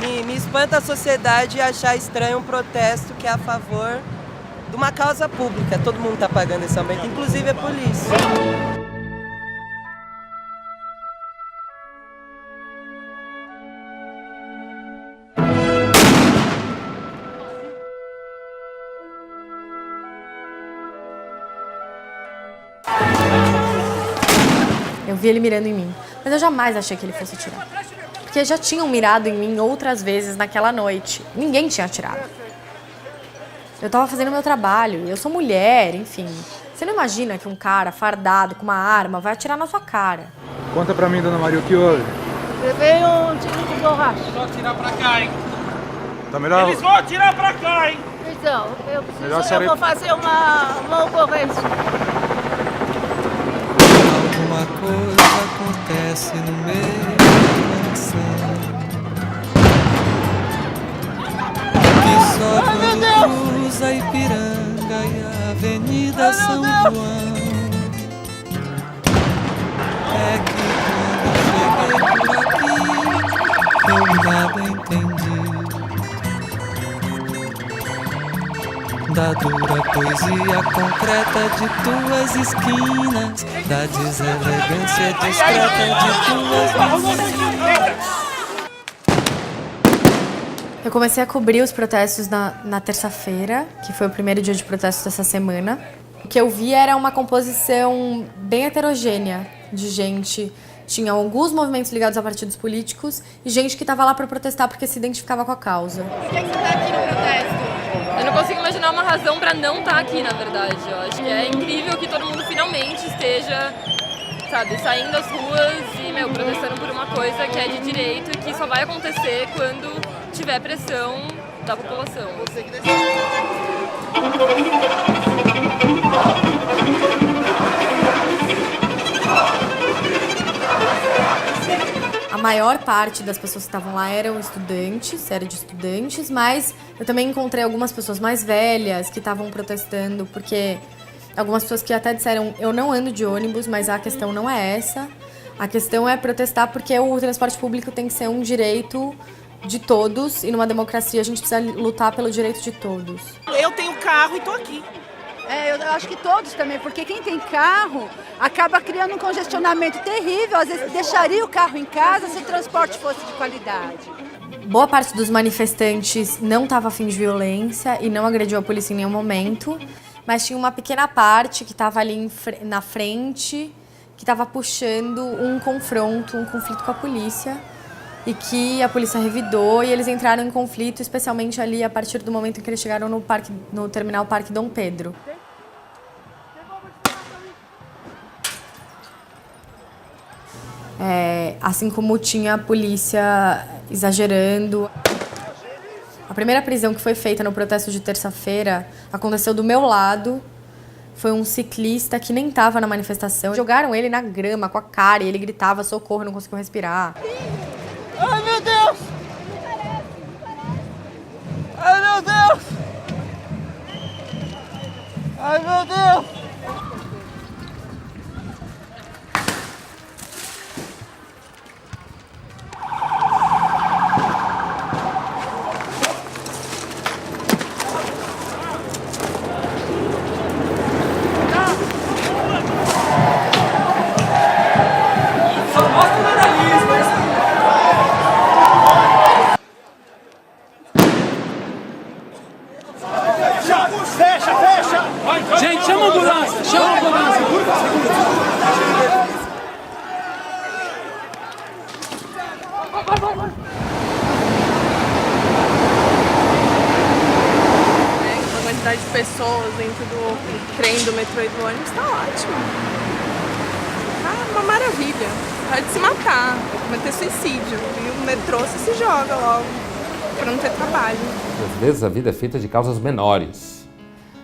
Me espanta a sociedade achar estranho um protesto que é a favor de uma causa pública. Todo mundo está pagando esse aumento, inclusive a polícia. Eu vi ele mirando em mim, mas eu jamais achei que ele fosse atirar. Porque já tinham mirado em mim outras vezes naquela noite. Ninguém tinha atirado. Eu tava fazendo meu trabalho, eu sou mulher, enfim. Você não imagina que um cara fardado com uma arma vai atirar na sua cara. Conta pra mim, dona Maria, o que houve? Levei um tiro de borracha. Eles vão atirar pra cá, hein? Tá melhor? Eles vão atirar pra cá, hein? Então, eu vou fazer uma ocorrência. Alguma coisa acontece no meu coração que só quando cruza Ipiranga e a Avenida São João é que quando cheguei por aqui eu nada entendi da dura poesia concreta de tuas esquinas, da deselegância discreta de tuas mãos. Eu comecei a cobrir os protestos na terça-feira, que foi o primeiro dia de protesto dessa semana. O que eu vi era uma composição bem heterogênea de gente. Tinha alguns movimentos ligados a partidos políticos e gente que estava lá para protestar porque se identificava com a causa. Por que você está aqui no protesto? Eu não consigo imaginar uma razão para não estar aqui, na verdade. Eu acho que é incrível que todo mundo finalmente esteja, sabe, saindo das ruas e, protestando por uma coisa que é de direito e que só vai acontecer quando tiver pressão da população. A maior parte das pessoas que estavam lá eram estudantes, série de estudantes, mas eu também encontrei algumas pessoas mais velhas que estavam protestando, porque algumas pessoas que até disseram, eu não ando de ônibus, mas a questão não é essa. A questão é protestar porque o transporte público tem que ser um direito de todos e numa democracia a gente precisa lutar pelo direito de todos. Eu tenho carro e tô aqui. Eu acho que todos também, porque quem tem carro acaba criando um congestionamento terrível. Às vezes deixaria o carro em casa se o transporte fosse de qualidade. Boa parte dos manifestantes não estava a fim de violência e não agrediu a polícia em nenhum momento, mas tinha uma pequena parte que estava ali na frente, que estava puxando um confronto, um conflito com a polícia, e que a polícia revidou e eles entraram em conflito, especialmente ali a partir do momento em que eles chegaram no terminal Parque Dom Pedro. Assim como tinha a polícia exagerando. A primeira prisão que foi feita no protesto de terça-feira aconteceu do meu lado. Foi um ciclista que nem estava na manifestação. Jogaram ele na grama com a cara e ele gritava socorro, não conseguiu respirar. Ai, meu Deus! Ai, meu Deus! Ai, meu Deus! Gente, chama a ambulância! Chama a ambulância! A quantidade de pessoas dentro do trem, do metrô e do ônibus tá ótimo. Tá uma maravilha. Pode se matar, cometer suicídio. E o metrô você se joga logo pra não ter trabalho. Às vezes a vida é feita de causas menores.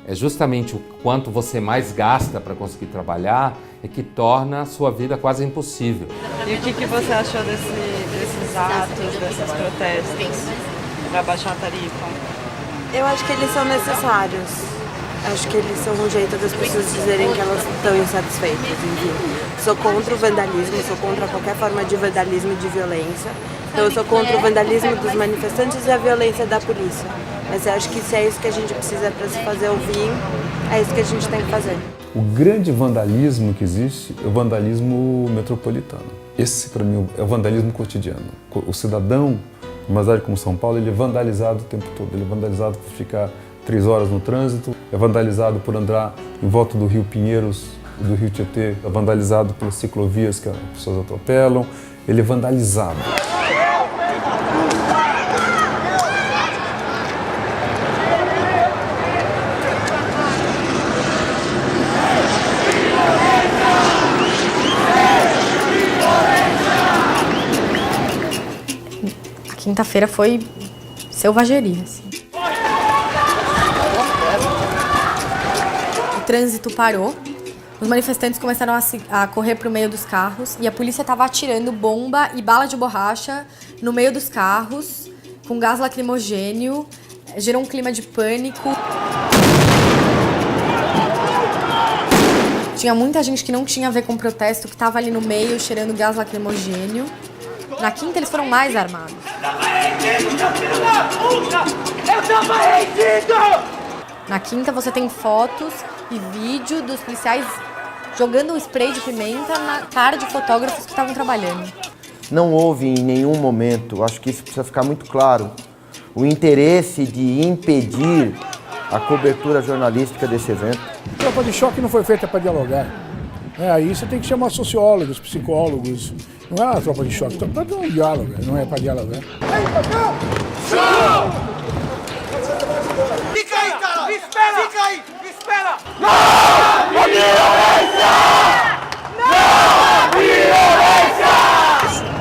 É justamente o quanto você mais gasta para conseguir trabalhar é que torna a sua vida quase impossível. E o que você achou desses atos, desses protestos para baixar a tarifa? Eu acho que eles são necessários. Acho que eles são um jeito das pessoas dizerem que elas estão insatisfeitas. Enfim, sou contra o vandalismo, sou contra qualquer forma de vandalismo e de violência. Então eu sou contra o vandalismo dos manifestantes e a violência da polícia. Mas eu acho que se é isso que a gente precisa para se fazer ouvir, é isso que a gente tem que fazer. O grande vandalismo que existe é o vandalismo metropolitano. Esse, para mim, é o vandalismo cotidiano. O cidadão, numa cidade como São Paulo, ele é vandalizado o tempo todo. Ele é vandalizado por ficar 3 horas no trânsito, é vandalizado por andar em volta do Rio Pinheiros, do Rio Tietê, é vandalizado pelas ciclovias que as pessoas atropelam. Ele é vandalizado. Quinta-feira foi selvageria, assim. O trânsito parou, os manifestantes começaram a correr para o meio dos carros e a polícia estava atirando bomba e bala de borracha no meio dos carros, com gás lacrimogênio, gerou um clima de pânico. Tinha muita gente que não tinha a ver com o protesto, que estava ali no meio, cheirando gás lacrimogênio. Na quinta, eles foram mais armados. Na quinta, você tem fotos e vídeo dos policiais jogando um spray de pimenta na cara de fotógrafos que estavam trabalhando. Não houve em nenhum momento, acho que isso precisa ficar muito claro, o interesse de impedir a cobertura jornalística desse evento. A tropa de choque não foi feita para dialogar. Aí você tem que chamar sociólogos, psicólogos. Não é uma tropa de choque, é para um diálogo, não é para dialogar. Fica aí, cara! Espera! Fica aí! Espera! Não! Violência! Não! Violência!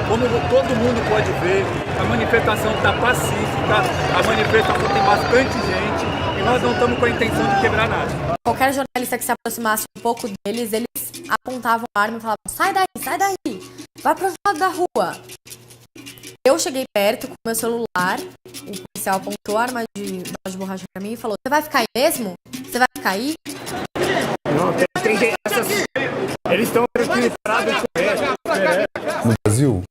Como todo mundo pode ver, a manifestação está pacífica, a manifestação tem bastante gente e nós não estamos com a intenção de quebrar nada. Qualquer jornalista que se aproximasse um pouco deles, eles apontavam a arma e falavam: sai daí, vai pro outro lado da rua. Eu cheguei perto com o meu celular, o policial apontou a arma de borracha pra mim e falou: você vai ficar aí mesmo? Você vai ficar aí? Não, tem gente, eles estão preparados No Brasil,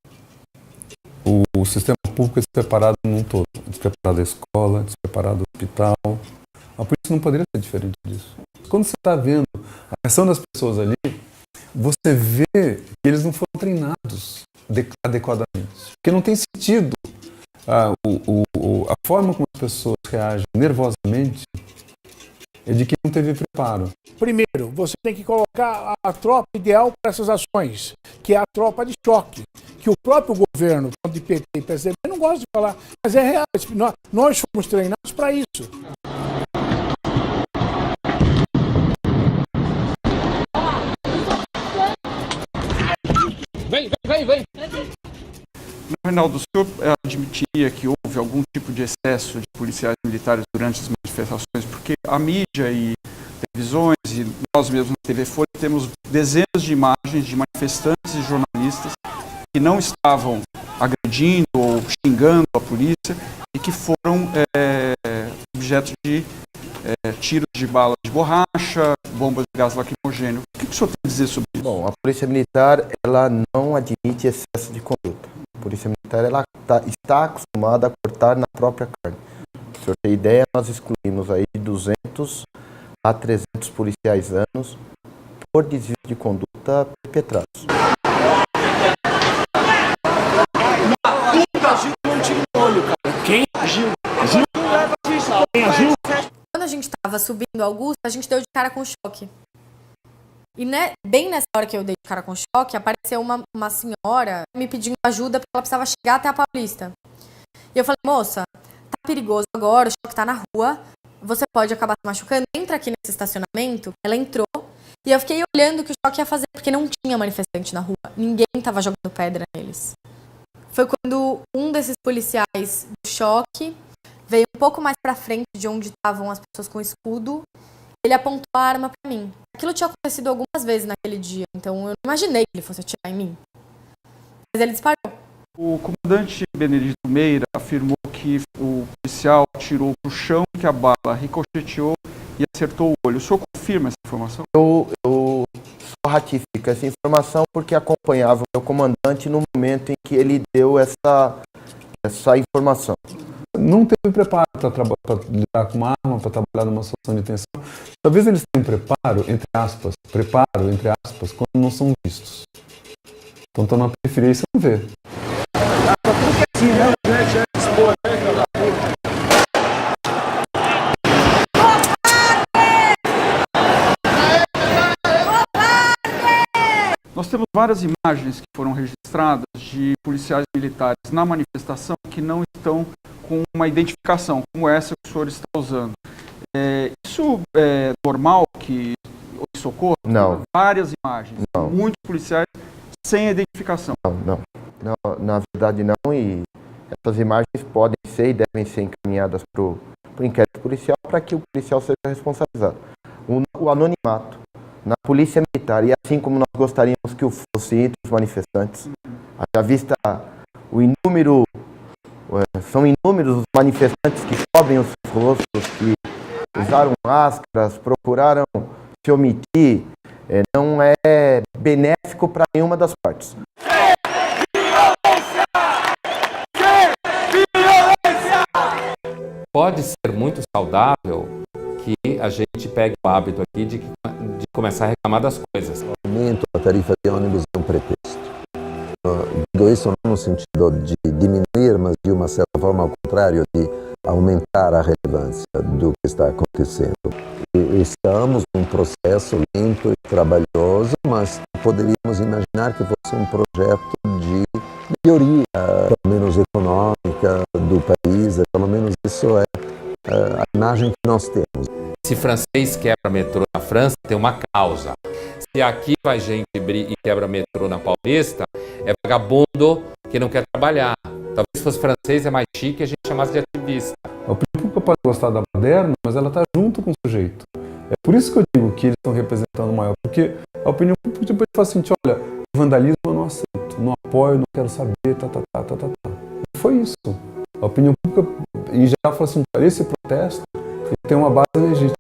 o sistema público é despreparado num todo. É despreparado a escola, é despreparado o hospital. A polícia não poderia ser diferente disso. Quando você está vendo a reação das pessoas ali, você vê que eles não foram treinados adequadamente. Porque não tem sentido a forma como as pessoas reagem nervosamente é de quem não teve preparo. Primeiro, você tem que colocar a tropa ideal para essas ações, que é a tropa de choque, que o próprio governo, de PT e PSDB, não gosta de falar, mas é real. Nós fomos treinados para isso. Vem. Reinaldo, o senhor admitiria que houve algum tipo de excesso de policiais militares durante as manifestações? Porque a mídia e televisões e nós mesmos na TV Folha temos dezenas de imagens de manifestantes e jornalistas que não estavam agredindo ou xingando a polícia e que foram objeto de tiros de bala de borracha, bombas de gás lacrimogênio. O que o senhor tem a dizer sobre isso? Bom, a Polícia Militar ela não admite excesso de conduta. A Polícia Militar ela está acostumada a cortar na própria carne. Para o senhor ter ideia, nós excluímos aí de 200 a 300 policiais anos por desvio de conduta perpetrados. Quem? Quando a gente estava subindo Augusta, a gente deu de cara com choque. E bem nessa hora que eu dei de cara com choque, apareceu uma senhora me pedindo ajuda porque ela precisava chegar até a Paulista. E eu falei: moça, tá perigoso agora, o choque tá na rua, você pode acabar se machucando, entra aqui nesse estacionamento. Ela entrou e eu fiquei olhando o que o choque ia fazer, porque não tinha manifestante na rua, ninguém tava jogando pedra neles. Foi quando um desses policiais do choque veio um pouco mais pra frente de onde estavam as pessoas com escudo. Ele apontou a arma pra mim. Aquilo tinha acontecido algumas vezes naquele dia, então eu não imaginei que ele fosse atirar em mim. Mas ele disparou. O comandante Benedito Meira afirmou que o policial atirou pro chão, que a bala ricocheteou e acertou o olho. O senhor confirma essa informação? Eu ratifico essa informação porque acompanhava o meu comandante no momento em que ele deu essa informação. Não teve preparo para lidar com uma arma, para trabalhar numa situação de tensão. Talvez eles tenham preparo, entre aspas, quando não são vistos. Então estão na periferia e você não vê. Nós temos várias imagens que foram registradas de policiais militares na manifestação que não estão com uma identificação, como essa que o senhor está usando. Isso é normal que socorra? Não. Várias imagens. Não. Muitos policiais sem identificação. Não, na verdade não, e essas imagens podem ser e devem ser encaminhadas para o inquérito policial para que o policial seja responsabilizado. O anonimato na polícia militar, e assim como nós gostaríamos que o fosse entre os manifestantes, à vista são inúmeros os manifestantes que cobrem os seus rostos, que usaram máscaras, procuraram se omitir, não é benéfico para nenhuma das partes. Pode ser muito saudável que a gente pegue o hábito aqui de começar a reclamar das coisas. O aumento da tarifa de ônibus é um pretexto. Digo isso não no sentido de diminuir, mas de uma certa forma ao contrário, de aumentar a relevância do que está acontecendo. E estamos num processo lento e trabalhoso, mas poderíamos imaginar que fosse um projeto de melhoria, pelo menos econômica, do país. Pelo menos isso é a imagem que nós temos. Se francês quebra metrô na França, tem uma causa. Se aqui vai gente e quebra metrô na Paulista, é vagabundo que não quer trabalhar. Talvez se fosse francês é mais chique e a gente chamasse de ativista. A opinião pública pode gostar da baderna, mas ela está junto com o sujeito. É por isso que eu digo que eles estão representando o maior, porque a opinião pública depois fala assim, olha, vandalismo eu não aceito, não apoio, não quero saber, Não foi isso. A opinião pública, em geral, fala assim, esse protesto tem uma base legítima.